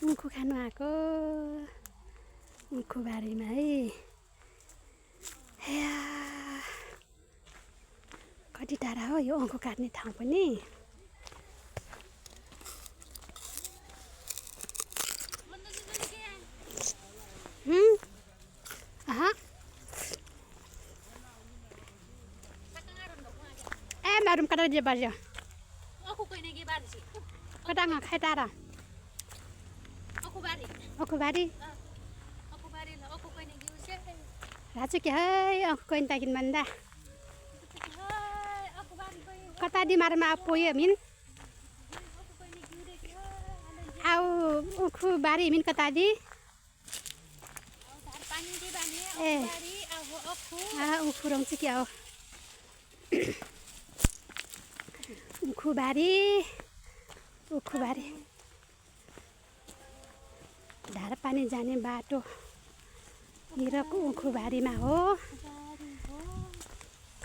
उखु खानु आएको उखु बारीमा है कति टाढा हो यो उखु काट्ने ठाउँ पनि baru kata dia baca. Aku kau ini gimana sih? Kata nggak kayak tara. Aku bari. Aku bari. Aku bari lah. Aku kau ini gimana? Rasa kaya aku kau intakin manda. Aku bari kau ini. Kata di marma apa ya min? Aku kau ini gimana? Aku bari min kata di. Pani di bani. Aku bari. Aku. Aku rong cik ya. उखुबारी धारा पानी जाने बाटो हिरको उखुबारीमा हो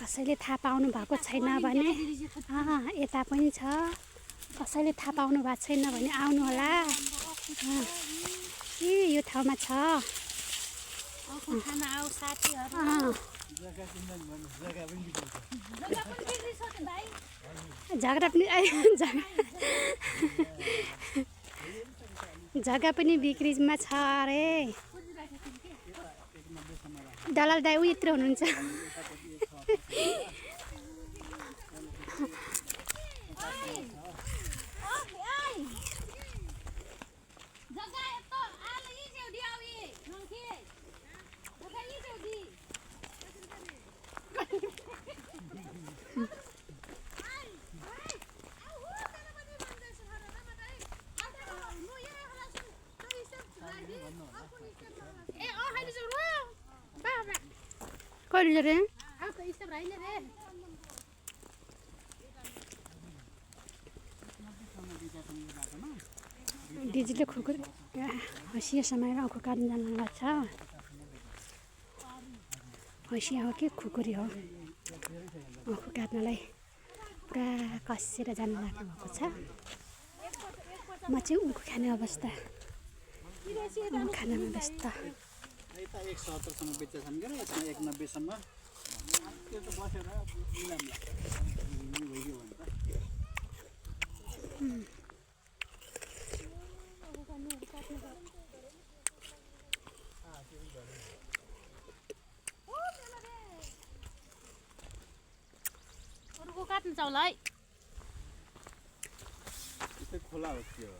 कसैले थाहा पाउनु भएको छैन भने यता पनि छ कसैले थाहा पाउनु भएको छैन भने आउनु होला यो ठाउँमा छ खाना आऊ साथीहरु झगडा पनि जग्गा पनि बिक्रीमा छ अरे दलाल दाइ उयो यत्रो हुनुहुन्छ कहिले रे दिदीले खुकुर हँसिया समाएर आँखो काट्न जानु भएको छ हँसिया हो कि खुकुरी हो आँखो काट्नलाई पुरा कसेर जानु लाग्नु भएको छ म चाहिँ उखु खाने अवस्था खानामा व्यस्त यता 170 सम्म बेच्छन् के यसमा 190 सम्म त्यो त बसेर मिलामला भइयो भने अरुको काट्न चाउला है त्यो खोला हो त्यो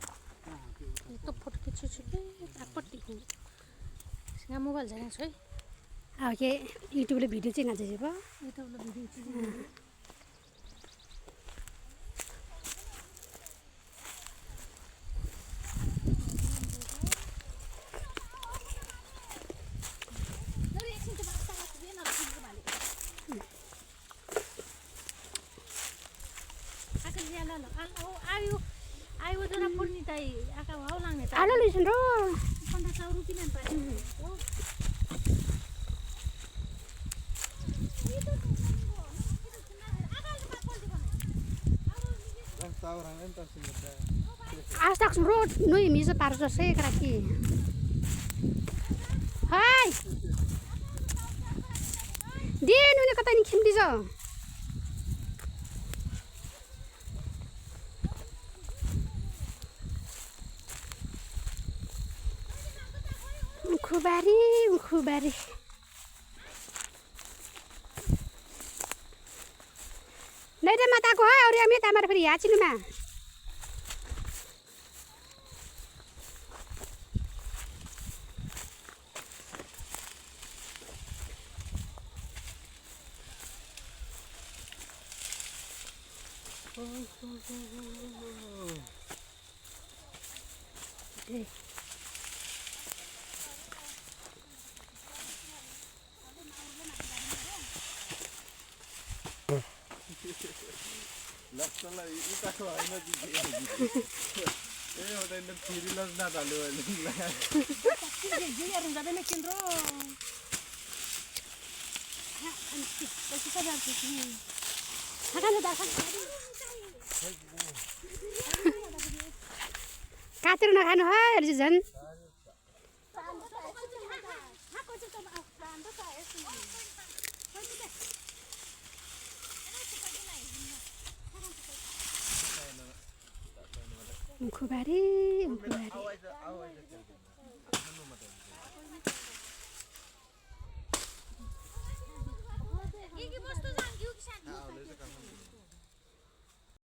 तो फोटो खिच्छु के तापट्टि यहाँ मोबाइल छैन है अब के युट्युबले भिडियो चाहिँ गाँच्छ भयो युट्युबले भिडियो चाहिँ आयो जरा पुर्नी ताई आका भाउ लाग्ने त आलो लिसन रो 1500 रुपैयाँ नि पाइन्छ Astax road noi misa parso se kraki. Hai. Dia nu kata ni kim dizo. Ukhubari. Nei de mata ko hai aur ami tamar pheri ya chinu ma. लक्ष्य तँलाई उकाको होइन ए हुँदैन फेरि लज नहाल्यो जाँदैन केन्द्र काटेर नखानु है झन् मुखबारी